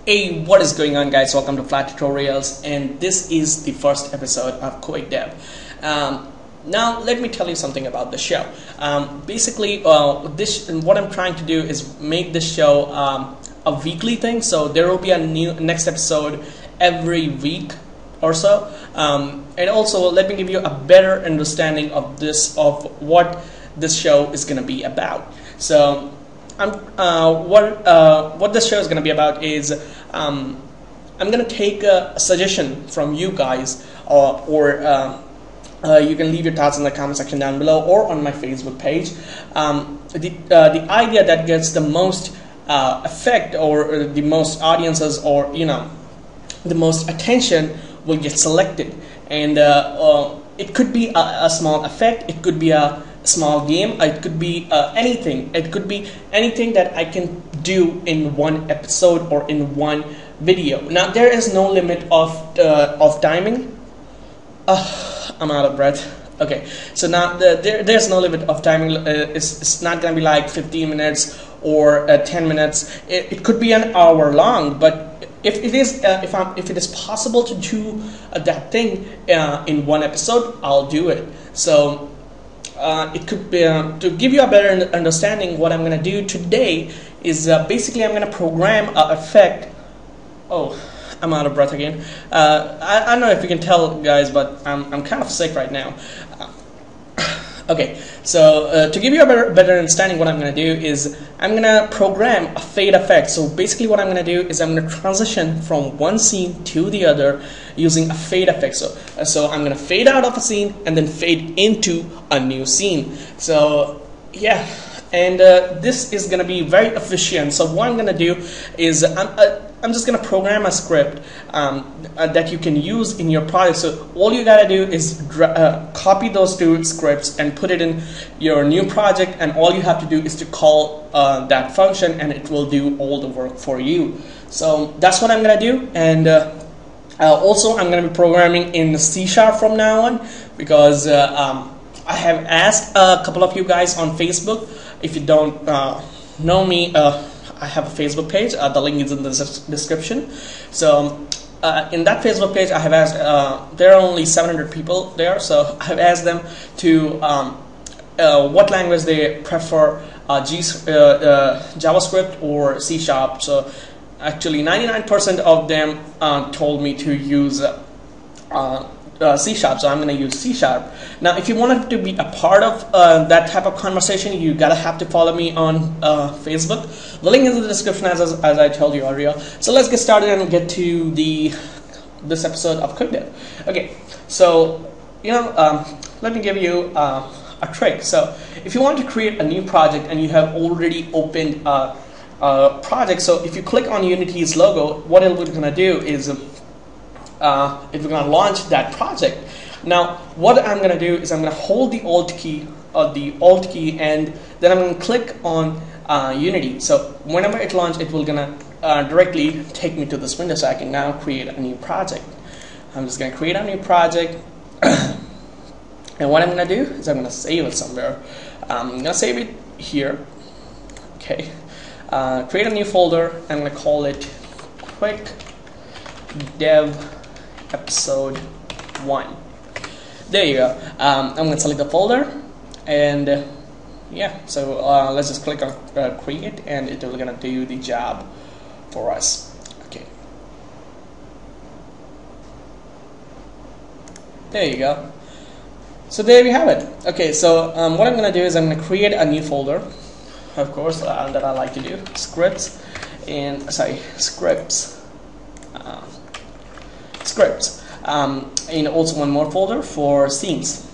Hey, what is going on, guys? Welcome to Flat Tutorials, and this is the first episode of QuickDev. Now let me tell you something about the show. Basically, what I'm trying to do is make this show a weekly thing, so there will be a new next episode every week or so, and also let me give you a better understanding of what this show is going to be about. So what this show is going to be about is I'm going to take a suggestion from you guys, or you can leave your thoughts in the comment section down below or on my Facebook page. The idea that gets the most effect, or the most audiences, or the most attention will get selected, and it could be a small effect, it could be a small game, it could be anything. It could be anything that I can do in one episode or in one video. Now there is no limit of timing. I'm out of breath. Okay, so now there's no limit of timing. It's not gonna be like 15 minutes or 10 minutes. It could be an hour long, but if it is possible to do that thing in one episode, I'll do it. So it could be to give you a better understanding. What I'm going to do today is basically I'm going to program an effect. Oh, I'm out of breath again. I don't know if you can tell, guys, but I'm kind of sick right now. Okay, so to give you a better understanding, what I'm going to do is I'm going to program a fade effect. So basically what I'm going to do is I'm going to transition from one scene to the other using a fade effect. So I'm going to fade out of a scene and then fade into a new scene. So yeah, and this is going to be very efficient. So what I'm going to do is I'm just going to program a script that you can use in your project. So all you got to do is copy those two scripts and put it in your new project, and all you have to do is to call that function, and it will do all the work for you. So that's what I'm going to do. And also I'm going to be programming in C# from now on, because I have asked a couple of you guys on Facebook. If you don't know me, I have a Facebook page. The link is in the description. So in that Facebook page, I have asked, there are only 700 people there, so I have asked them to what language they prefer, JavaScript or C#. So actually 99% of them told me to use C#, so I'm going to use C#. Now if you wanted to be a part of that type of conversation, you gotta have to follow me on Facebook. The link is in the description, as I told you earlier. So let's get started and get to this episode of QuickDev. Okay, so let me give you a trick. So if you want to create a new project and you have already opened a project, so if you click on Unity's logo, what we're going to do is we're going to launch that project. Now what I'm going to do is I'm going to hold the Alt key, and then I'm going to click on Unity. So whenever it launches, it will gonna directly take me to this window, so I can now create a new project. I'm just going to create a new project, and what I'm going to do is I'm going to save it somewhere. I'm going to save it here. Okay, create a new folder. I'm going to call it QuickDev episode 1. There you go. I'm going to select the folder, and yeah, so let's just click on create, and it will going to do the job for us. Okay, there you go. So there we have it. Okay, so what I'm going to do is I'm going to create a new folder, of course, that I like to do, scripts, and scripts, and also one more folder for scenes.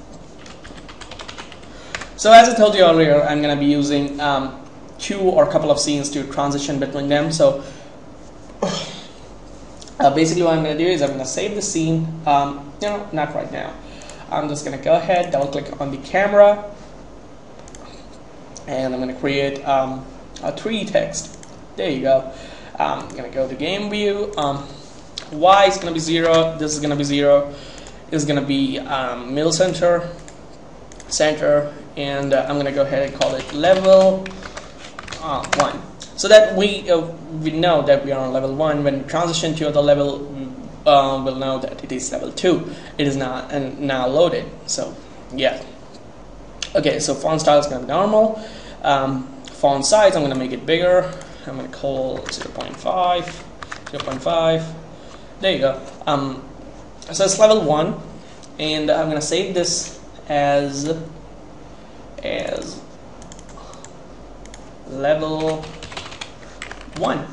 So as I told you earlier, I'm going to be using 2 or a couple of scenes to transition between them. So basically what I'm going to do is I'm going to save the scene, not right now. I'm just going to go ahead, double click on the camera, and I'm going to create a 3D text. There you go. I'm going to go to game view. Y is going to be 0, this is going to be 0, this is going to be middle center, and I'm gonna go ahead and call it level 1, so that we know that we are on level 1. When we transition to other level, we'll know that it is level 2. It is not and now loaded. So yeah. Okay, so font style is gonna be normal. Font size, I'm gonna make it bigger. I'm gonna call 0.5, 0.5. There you go. So it's level 1, and I'm gonna save this as level 1.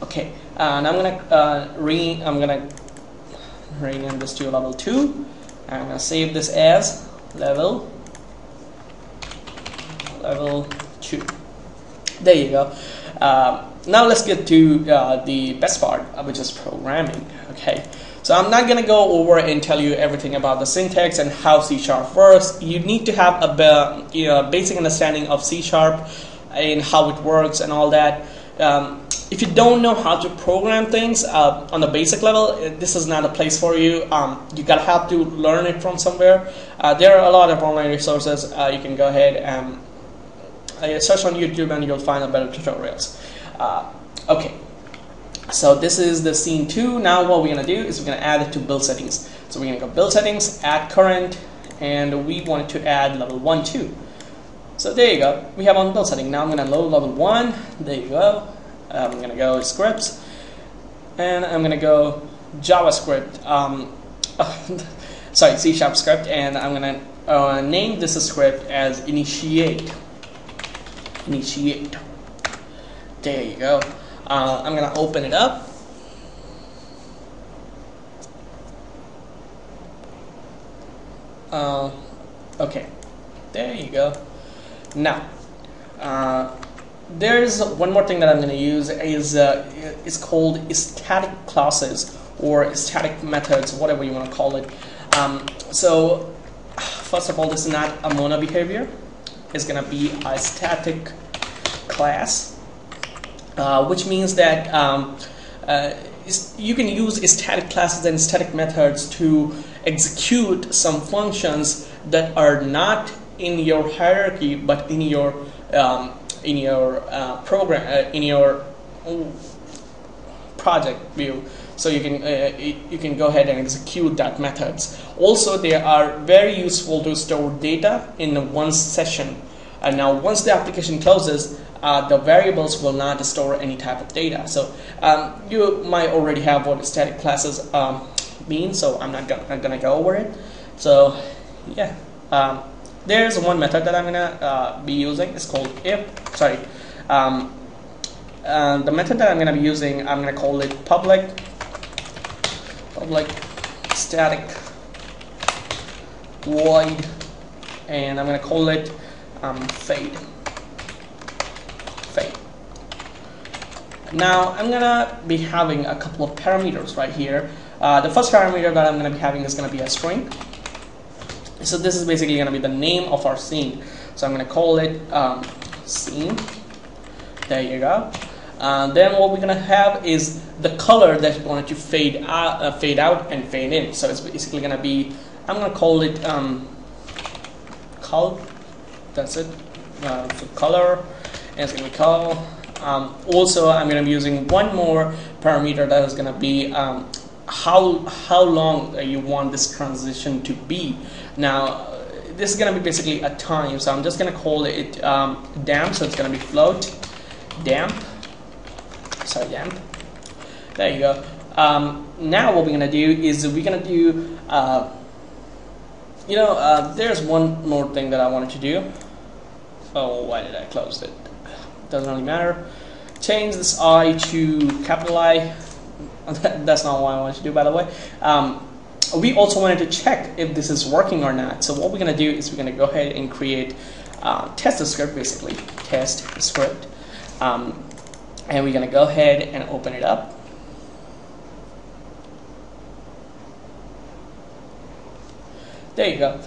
Okay, and I'm gonna rename this to level 2. I'm gonna save this as level 2. There you go. Now let's get to the best part, which is programming. Okay, so I'm not gonna go over and tell you everything about the syntax and how C# works. You need to have a basic understanding of C# and how it works and all that. If you don't know how to program things on the basic level, this is not a place for you. You gotta have to learn it from somewhere. There are a lot of online resources. You can go ahead and search on YouTube and you'll find better tutorials. Okay, so this is the scene 2. Now what we're gonna do is we're gonna add it to build settings. So we're gonna go build settings, add current, and we want to add level 1 too. So there you go. We have on build setting. Now I'm gonna load level 1. There you go. I'm gonna go scripts, and I'm gonna go JavaScript. Sorry, C# script, and I'm gonna name this script as initiate. Initiate. There you go. I'm gonna open it up. Okay, there you go. Now, there's one more thing that I'm going to use is it's called static classes or static methods, whatever you want to call it. So first of all, this is not a mono behavior. It's going to be a static class, which means that you can use static classes and static methods to execute some functions that are not in your hierarchy but in your program, in your project view. So you can go ahead and execute that methods. Also, they are very useful to store data in one session. And now once the application closes, the variables will not store any type of data. So you might already have what static classes mean, so I'm not gonna go over it. So yeah, there's one method that I'm gonna be using. It's called if. Sorry, the method that I'm gonna be using, I'm gonna call it public static void, and I'm gonna call it fade. Now I'm gonna be having a couple of parameters right here. The first parameter that I'm gonna be having is gonna be a string. So this is basically gonna be the name of our scene. So I'm gonna call it scene. There you go. Then what we're gonna have is the color that we want to fade out and fade in. So it's basically gonna be, I'm gonna call it color. That's it. So color, and it's gonna be color. Also, I'm gonna be using one more parameter that is gonna be how long you want this transition to be. Now, this is gonna be basically a time. So I'm just gonna call it damp. So it's gonna be float damp. Sorry, damp. There you go. Now what we're gonna do is we're gonna do there's one more thing that I wanted to do. Oh, why did I close it? Doesn't really matter. Change this I to capital I. That's not what I wanted to do, by the way. We also wanted to check if this is working or not. So what we're gonna do is we're gonna go ahead and create test script, basically test script. And we're gonna go ahead and open it up. There you go.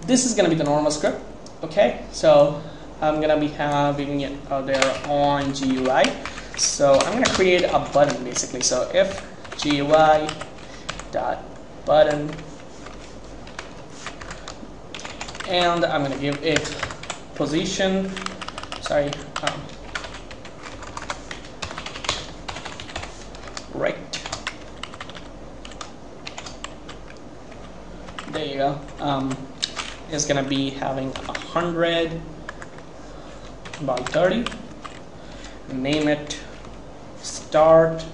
This is gonna be the normal script. Okay, so I'm gonna be having it there on GUI. So I'm gonna create a button basically. So if GUI dot button and I'm going to give it position, sorry, right. There you go. It's going to be having 100 by 30. Name it start,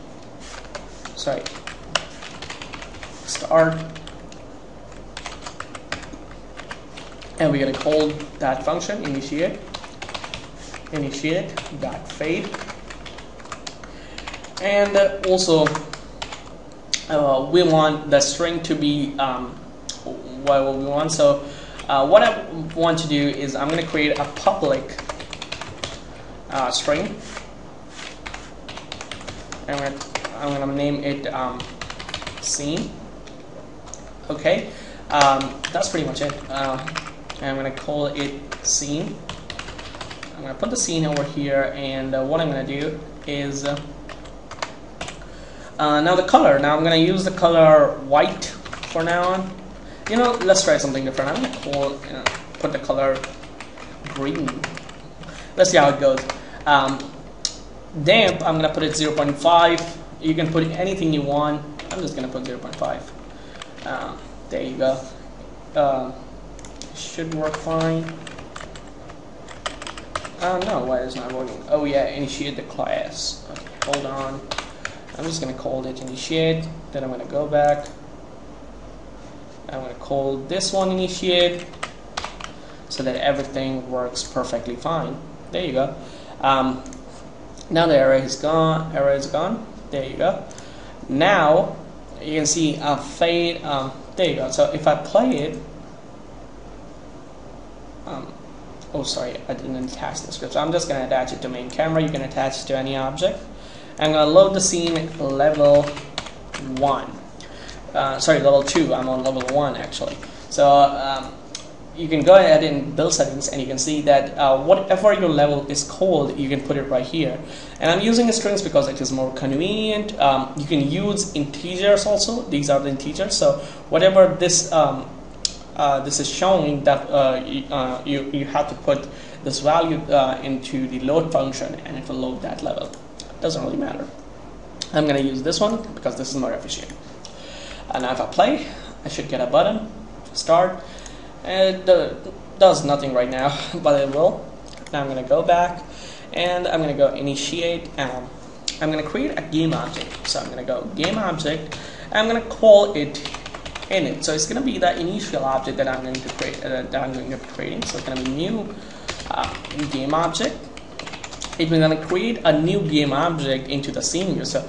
and we're going to call that function initiate dot fade, and also we want the string to be what we want. So what I want to do is I'm going to create a public string, and I'm going to name it scene. Okay, that's pretty much it. I'm going to call it scene. I'm going to put the scene over here, and what I'm going to do is now the color. Now I'm going to use the color white for now on. You know, let's try something different. I'm going to put the color green. Let's see how it goes. Damp, I'm going to put it 0.5. You can put anything you want. I'm just going to put 0.5. There you go. Should work fine. No, why is it not working? Oh yeah, initiate the class. Okay, hold on. I'm just going to call it initiate. Then I'm going to go back. I'm going to call this one initiate, so that everything works perfectly fine. There you go. Now the array is gone. Array is gone. There you go. Now you can see fade. There you go. So if I play it, oh sorry, I didn't attach the script. So I'm just going to attach it to main camera. You can attach it to any object. I'm going to load the scene level 1. Sorry, level 2. I'm on level 1 actually. So you can go ahead and build settings, and you can see that whatever your level is called, you can put it right here. And I'm using strings because it is more convenient. You can use integers also. These are the integers. So whatever this this is showing, that you have to put this value into the load function, and it will load that level. Doesn't really matter. I'm going to use this one because this is more efficient. And if I play, I should get a button, start. It does nothing right now, but it will. Now I'm going to go back, and I'm going to go initiate. I'm going to create a game object. So I'm going to go game object. I'm going to call it init. So it's going to be the initial object that I'm going to create. That I'm going to be creating. So it's going to be new game object. It's going to create a new game object into the scene view. So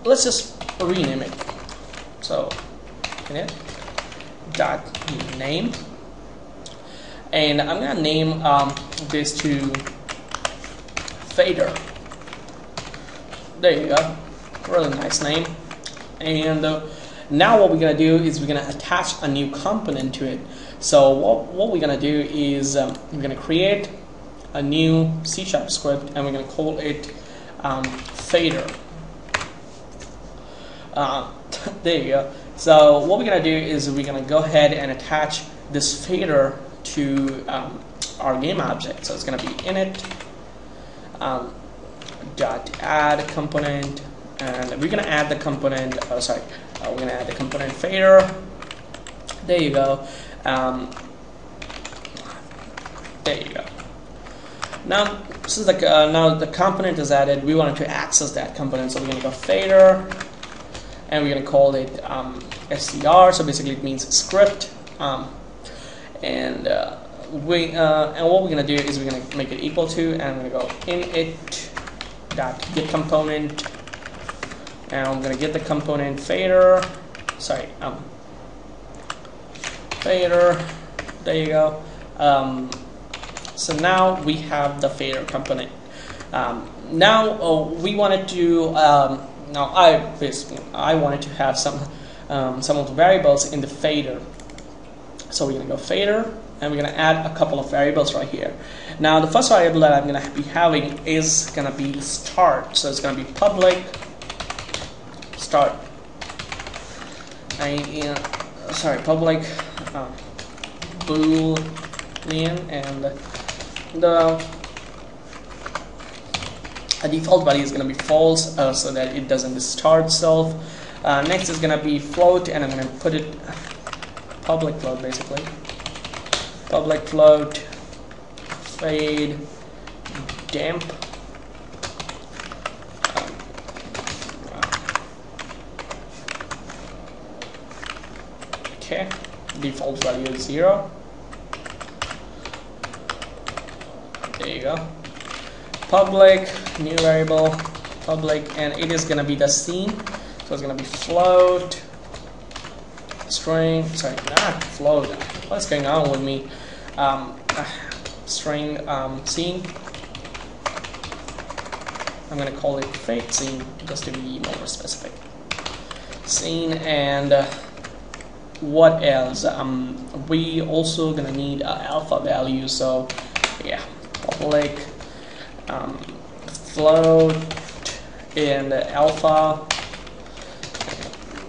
let's just rename it. So init dot name, and I'm going to name this to fader. There you go, really nice name. And now what we're going to do is we're going to attach a new component to it. So what we're going to do is we're going to create a new C# script, and we're going to call it fader. There you go. So what we're going to do is we're going to go ahead and attach this fader to our game object. So it's going to be init dot add component, and we're going to add the component. We're going to add the component fader. There you go. There you go. Now, since now the component is added, we wanted to access that component. So we're going to go fader, and we're going to call it str. So basically, it means script. And what we're going to do is we're going to make it equal to, and I'm going to go init dot get component, and I'm going to get the component fader. Sorry, fader. There you go. So now we have the fader component. Now we wanted to. Now I wanted to have some of the variables in the fader. So we're going to go fader, and we're going to add a couple of variables right here. Now the first variable that I'm going to be having is going to be start. So it's going to be public start. Public boolean, and the default value is going to be false, so that it doesn't start itself. Next is going to be float, and I'm going to put it public float, basically. Public float fade damp. Okay, default value is 0. There you go. Public, new variable, public, and it is going to be the scene. So it's going to be float string, sorry, not float. What's going on with me? String scene. I'm going to call it fade scene just to be more specific. Scene, and what else? We also gonna need alpha value. So yeah, public float in alpha.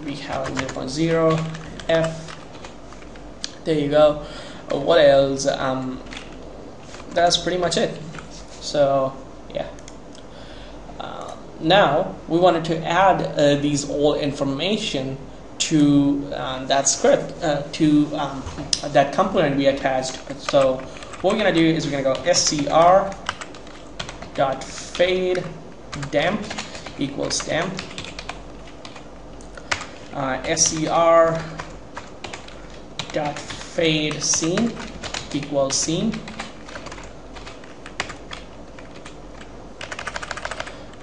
We have 0.0 f. There you go. What else? That's pretty much it. So yeah. Now we wanted to add these all information to that script, to that component we attached. So what we're gonna do is we're gonna go scr dot fade damp equals damp, scr dot fade scene equals scene.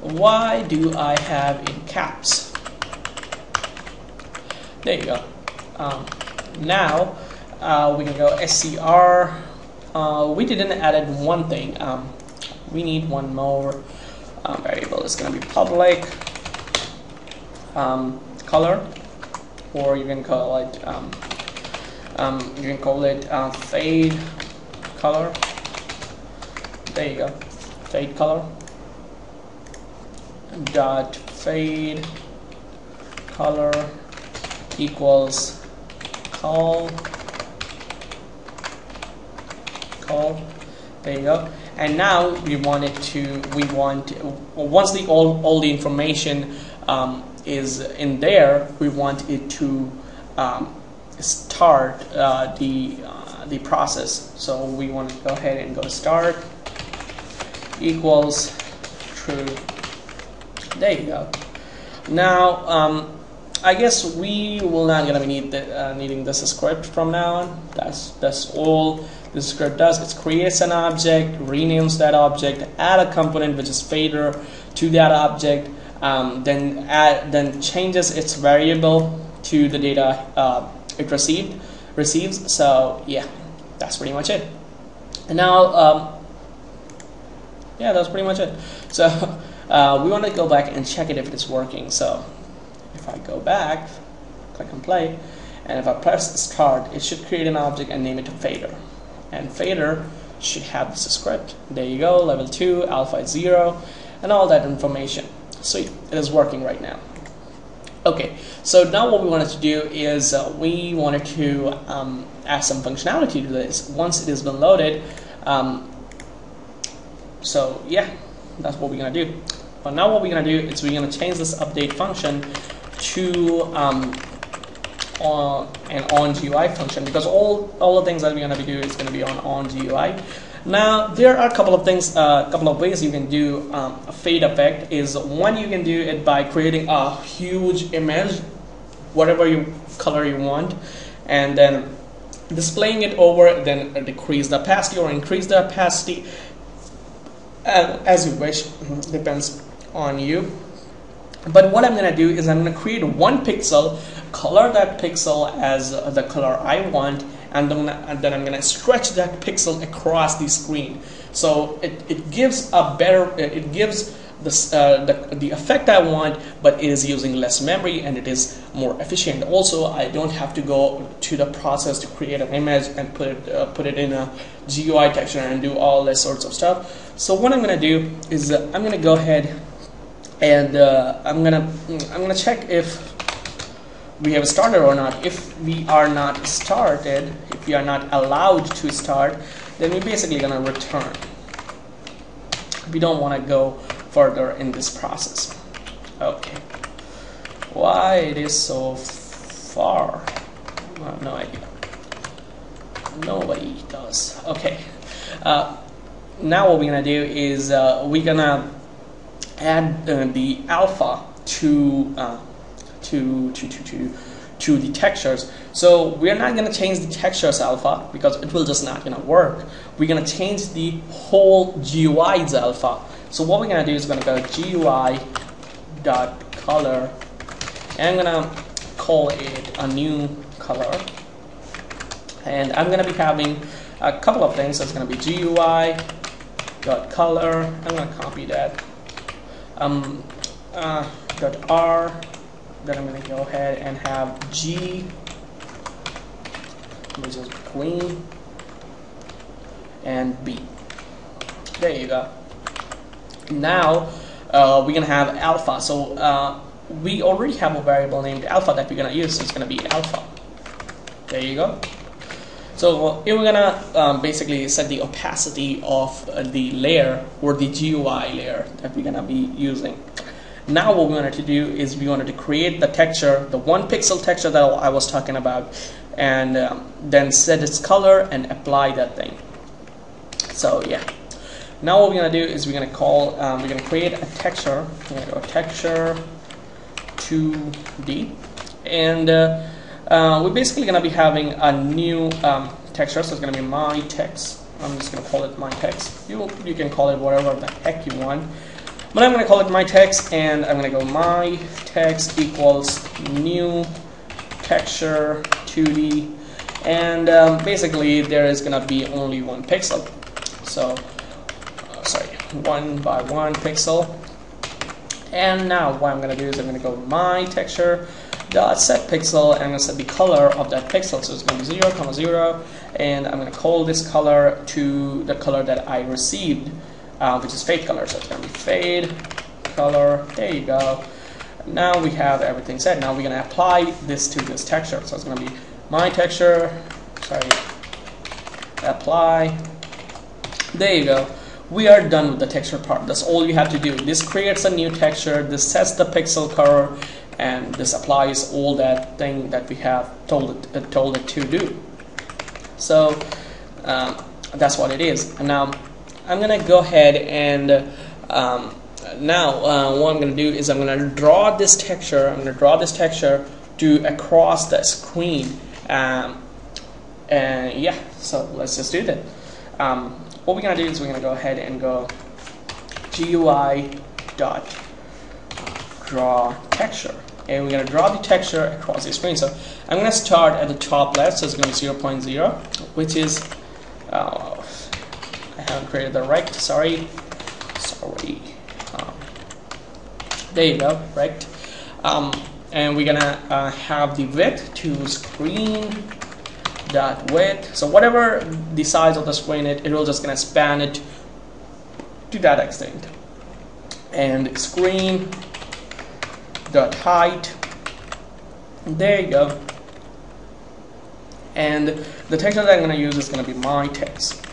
Why do I have in caps? There you go. Now we can go scr. We didn't add one thing. We need one more variable. It's going to be public color, or you can call it fade color. There you go. Fade color dot fade color equals call. There you go. And now we want once all the information is in there, we want it to start the process. So we want to go ahead and go start equals true. There you go. Now I guess we will not gonna be needing this script from now on. That's all this script does. It creates an object, renames that object, add a component which is fader to that object, then changes its variable to the data it receives. So yeah, that's pretty much it. And now yeah, that's pretty much it. So we want to go back and check it if it's working. So if I go back, click on play, and if I press start, it should create an object and name it fader. And fader should have this script. There you go, level 2, alpha is 0, and all that information. So it is working right now. Okay, so now what we wanted to do is we wanted to add some functionality to this once it has been loaded. So yeah, that's what we're gonna do. But now what we're gonna do is we're gonna change this update function to an onGUI function, because all the things that we're gonna be doing is gonna be on onGUI. Now there are a couple of things, a couple of ways you can do a fade effect. Is one, you can do it by creating a huge image, whatever color you want, and then displaying it over, then decrease the opacity or increase the opacity as you wish. Depends on you. But what I'm going to do is I'm going to create one pixel, color that pixel as the color I want, and then I'm going to stretch that pixel across the screen. So it gives a better, it gives the effect I want, but it is using less memory and it is more efficient. Also, I don't have to go to the process to create an image and put it in a GUI texture and do all this sorts of stuff. So what I'm going to do is I'm going to go ahead and I'm gonna check if we have started or not. If we are not started, if we are not allowed to start, then we're basically gonna return. We don't want to go further in this process. Okay, why it is so far? I have no idea. Nobody does. Okay, now what we're gonna do is we're gonna add the alpha to the textures. So we're not going to change the textures alpha because it will just not going to work. We're going to change the whole GUI's alpha. So what we're going to do is going to go GUI dot color, and I'm going to call it a new color, and I'm going to be having a couple of things. So it's going to be GUI dot color. I'm going to copy that. Dot R. Then I'm going to go ahead and have G, which is between, and B. There you go. Now we're going to have alpha. So we already have a variable named alpha that we're going to use. So it's going to be alpha. There you go. So here we're going to basically set the opacity of the layer or the GUI layer that we're going to be using. Now what we wanted to do is we wanted to create the texture, the 1 pixel texture that I was talking about, and then set its color and apply that thing. So yeah. Now what we're gonna do is we're gonna create a texture. We're gonna go texture 2D, and we're basically gonna be having a new texture. So it's gonna be my text. I'm just gonna call it my text. You can call it whatever the heck you want. But I'm going to call it my text, and I'm going to go my text equals new texture 2D, and basically there is going to be only 1 pixel. So, sorry, 1 by 1 pixel. And now what I'm going to do is I'm going to go my texture dot set pixel, and I'm going to set the color of that pixel. So it's going to be 0, 0, and I'm going to call this color to the color that I received, which is fade color. So it's going to be fade color. There you go. Now we have everything set. Now we're going to apply this to this texture. So it's going to be my texture, sorry, apply. There you go. We are done with the texture part. That's all you have to do. This creates a new texture, this sets the pixel color, and this applies all that thing that we have told it to do. So that's what it is. And now I'm gonna go ahead and what I'm gonna do is I'm gonna draw this texture. I'm gonna draw this texture to across the screen, and yeah. So let's just do that. What we're gonna do is we're gonna go ahead and go GUI dot draw texture, and we're gonna draw the texture across the screen. So I'm gonna start at the top left. So it's gonna be 0.0, which is I haven't created the rect, sorry. There you go, rect. And we're gonna have the width to screen dot width. So whatever the size of the screen it will just gonna span it to that extent. And screen dot height. There you go. And the texture that I'm gonna use is gonna be my text.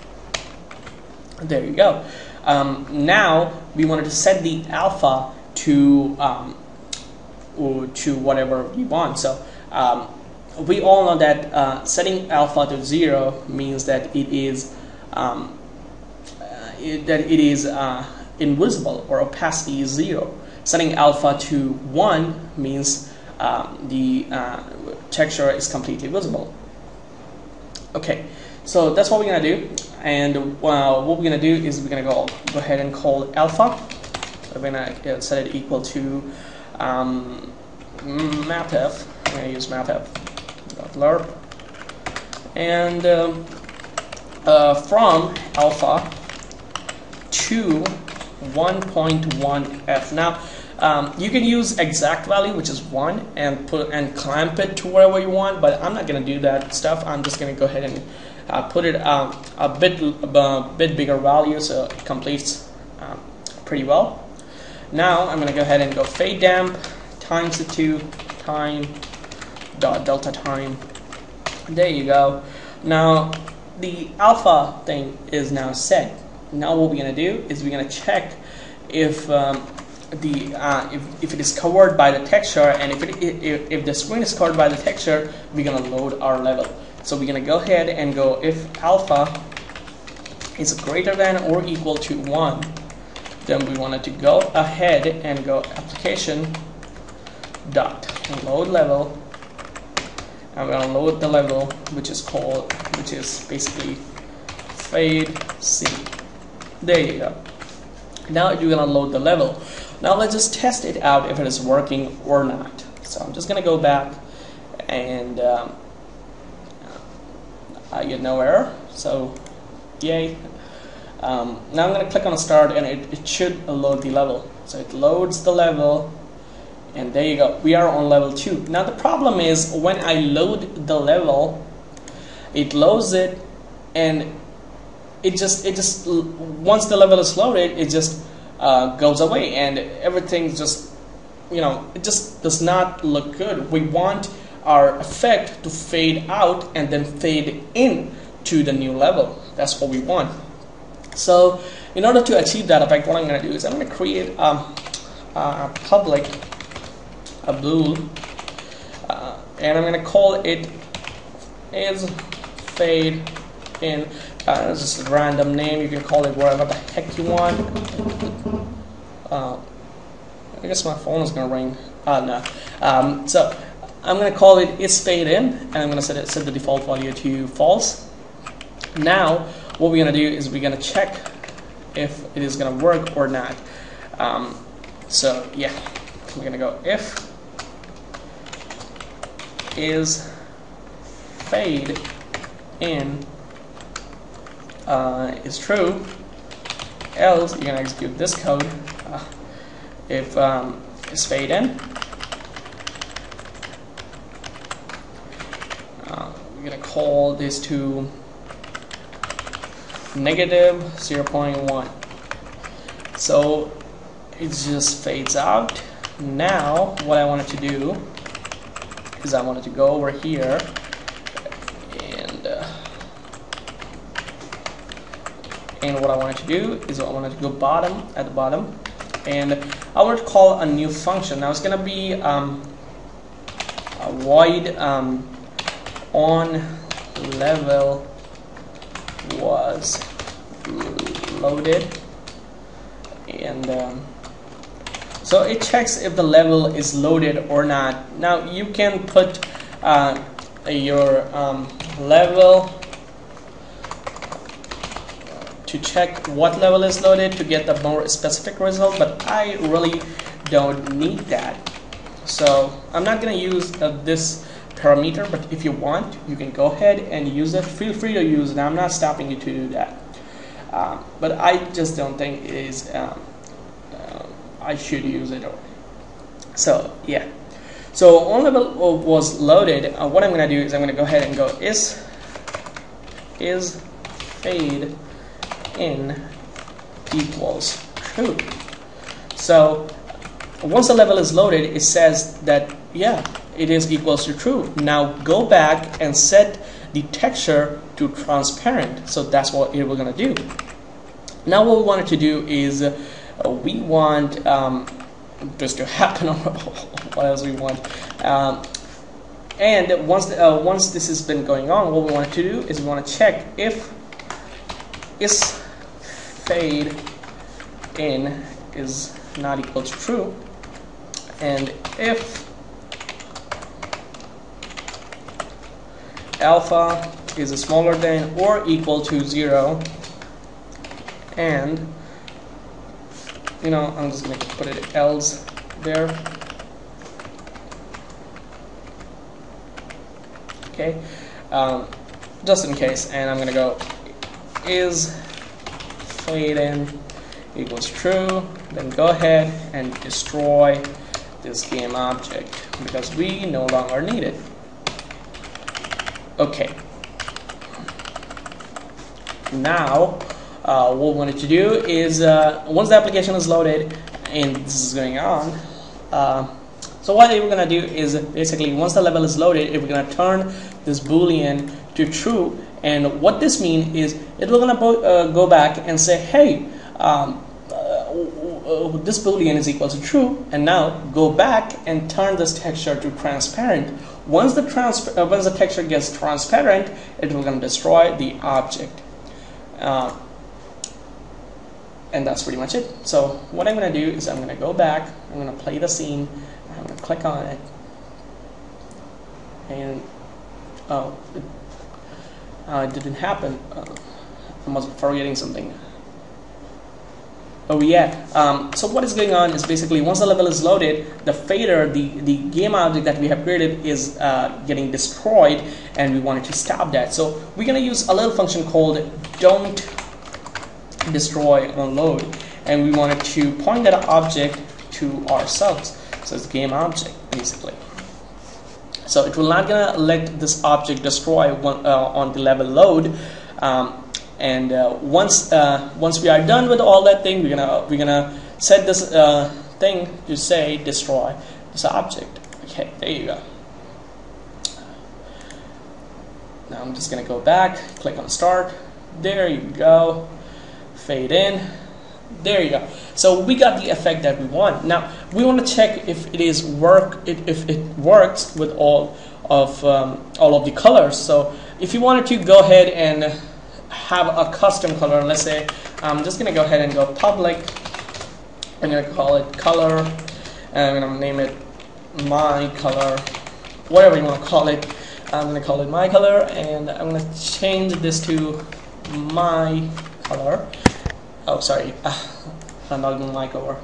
There you go. Now we wanted to set the alpha to whatever we want. So we all know that setting alpha to 0 means that it is invisible, or opacity is 0. Setting alpha to 1 means the texture is completely visible. Okay, so that's what we're gonna do. And what we're gonna do is we're gonna go ahead and call alpha. So we're gonna set it equal to mathf. I'm gonna use mathf.lerp, and from alpha to 1.1f. Now you can use exact value, which is 1, and clamp it to wherever you want, but I'm not gonna do that stuff. I'm just gonna go ahead and put it a bit bigger value, so it completes pretty well. Now I'm going to go ahead and go fade damp times the 2 time dot delta time. There you go. Now the alpha thing is now set. Now what we're gonna do is we're gonna check if if it is covered by the texture, and if the screen is covered by the texture, we're gonna load our level. So we're gonna go ahead and go if alpha is greater than or equal to 1, then we wanted to go ahead and go application dot load level, and we're gonna load the level which is basically fade C. There you go. Now you're gonna load the level. Now let's just test it out if it is working or not. So I'm just gonna go back, and I get no error, so yay. Now I'm gonna click on start, and it should load the level. So it loads the level, and there you go. We are on level 2. Now the problem is when I load the level, it loads it, and it just once the level is loaded, it just goes away, and everything just, it just does not look good. We want our effect to fade out and then fade in to the new level. That's what we want. So in order to achieve that effect, what I'm going to do is I'm going to create a public bool, and I'm going to call it is fade in. It's just a random name. You can call it whatever the heck you want. I guess my phone is going to ring. No. So I'm going to call it is fade in, and I'm going to set the default value to false. Now what we're going to do is we're going to check if it is going to work or not. So yeah, we're going to go if is fade in is true, else you're going to execute this code. If is fade in, we're going to call this to negative 0.1. So it just fades out. Now what I wanted to do is I wanted to go over here and what I wanted to do is I wanted to go at the bottom, and I wanted to call a new function. Now it's going to be a void on level was loaded, and so it checks if the level is loaded or not. Now you can put your level to check what level is loaded to get the more specific result, but I really don't need that. So I'm not going to use this parameter, but if you want, you can go ahead and use it. Feel free to use it. I'm not stopping you to do that. But I just don't think it is, I should use it. So yeah. So on level was loaded. What I'm going to do is I'm going to go ahead and go is fade in equals true. So once the level is loaded, it says that yeah, it is equals to true. Now go back and set the texture to transparent. So that's what we're going to do. Now what we wanted to do is we want this to happen, or what else we want. And once this has been going on, what we want to do is we want to check if is fade in is not equal to true, and if alpha is smaller than or equal to 0, and I'm just going to put it else there. Okay, just in case, and I'm going to go is fade in equals true, then go ahead and destroy this game object because we no longer need it. Okay, now what we wanted to do is once the application is loaded and this is going on, So what we're gonna do is basically once the level is loaded, we're gonna turn this boolean to true, and what this means is it will gonna go back and say, hey, this boolean is equal to true, and now go back and turn this texture to transparent. Once the texture gets transparent, it will gonna destroy the object, and that's pretty much it. So what I'm gonna do is I'm gonna go back, I'm gonna play the scene, I'm gonna click on it, and it didn't happen. I must be forgetting something. Oh yeah, so what is going on is basically once the level is loaded, the fader, the game object that we have created is getting destroyed, and we wanted to stop that. So we're going to use a little function called don't destroy on load, and we wanted to point that object to ourselves. So it's game object basically. So it will not going to let this object destroy on the level load. And once we are done with all that thing, we're gonna set this thing to say destroy this object. Okay, there you go. Now I'm just gonna go back, click on start. There you go. Fade in. There you go. So we got the effect that we want. Now we want to check if if it works with all of the colors. So if you wanted to go ahead and have a custom color, let's say I'm just gonna go ahead and go public. I'm gonna call it color, and I'm gonna name it my color, whatever you want to call it. I'm gonna call it my color, and I'm gonna change this to my color. Oh, sorry, I'm not going my color.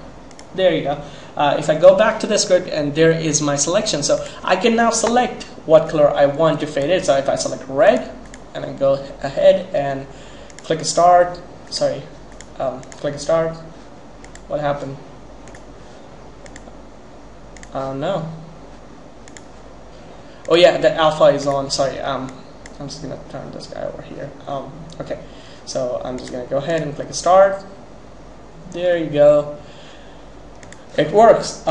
There you go. If I go back to the script, and there is my selection, so I can now select what color I want to fade it. So if I select red, and then go ahead and click start. Sorry, click start. What happened? No. Oh yeah, the alpha is on. Sorry. I'm just gonna turn this guy over here. Okay. So I'm just gonna go ahead and click start. There you go. It works.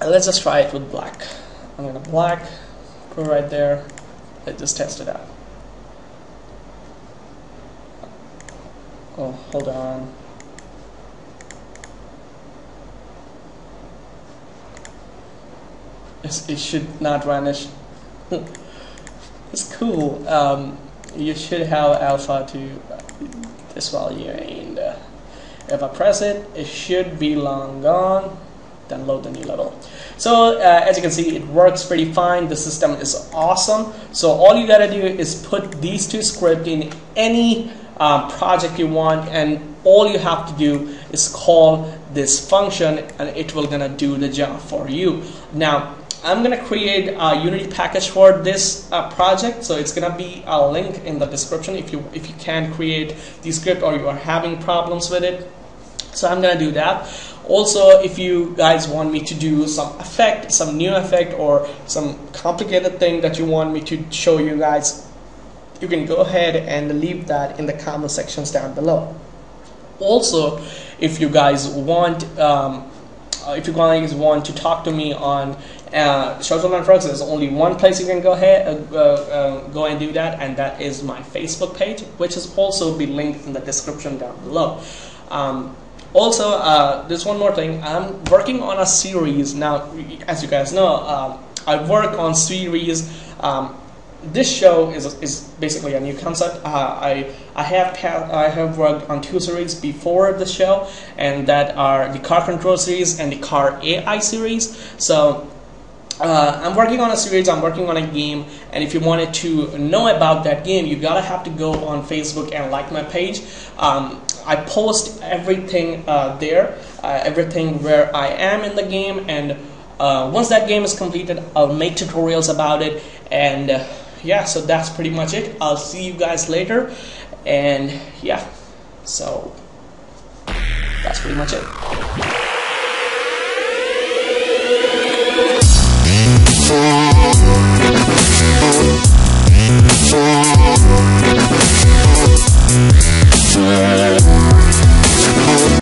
Let's just try it with black. I'm gonna black. Put it right there. Let's just test it out. Oh, hold on. It should not vanish. It's cool. You should have alpha to this value, and if I press it, it should be long gone. Then load the new level. So as you can see, it works pretty fine. The system is awesome. So all you gotta do is put these two scripts in any project you want, and all you have to do is call this function, and it will gonna do the job for you. Now I'm gonna create a Unity package for this project, so it's gonna be a link in the description if you can't create the script or you are having problems with it. So I'm gonna do that. Also, if you guys want me to do some effect, some new effect, or some complicated thing that you want me to show you guys, you can go ahead and leave that in the comment sections down below. Also, if you guys want to talk to me on Social Networks, there's only one place you can go ahead go and do that, and that is my Facebook page, which is also be linked in the description down below. Also, there's one more thing. I'm working on a series now. As you guys know, I work on series. This show is basically a new concept. I have worked on 2 series before the show, and that are the car control series and the car AI series. So I'm working on a series, I'm working on a game, and if you wanted to know about that game, you gotta have to go on Facebook and like my page. I post everything there, everything where I am in the game, and once that game is completed, I'll make tutorials about it, and yeah, so that's pretty much it. I'll see you guys later, and yeah, so that's pretty much it.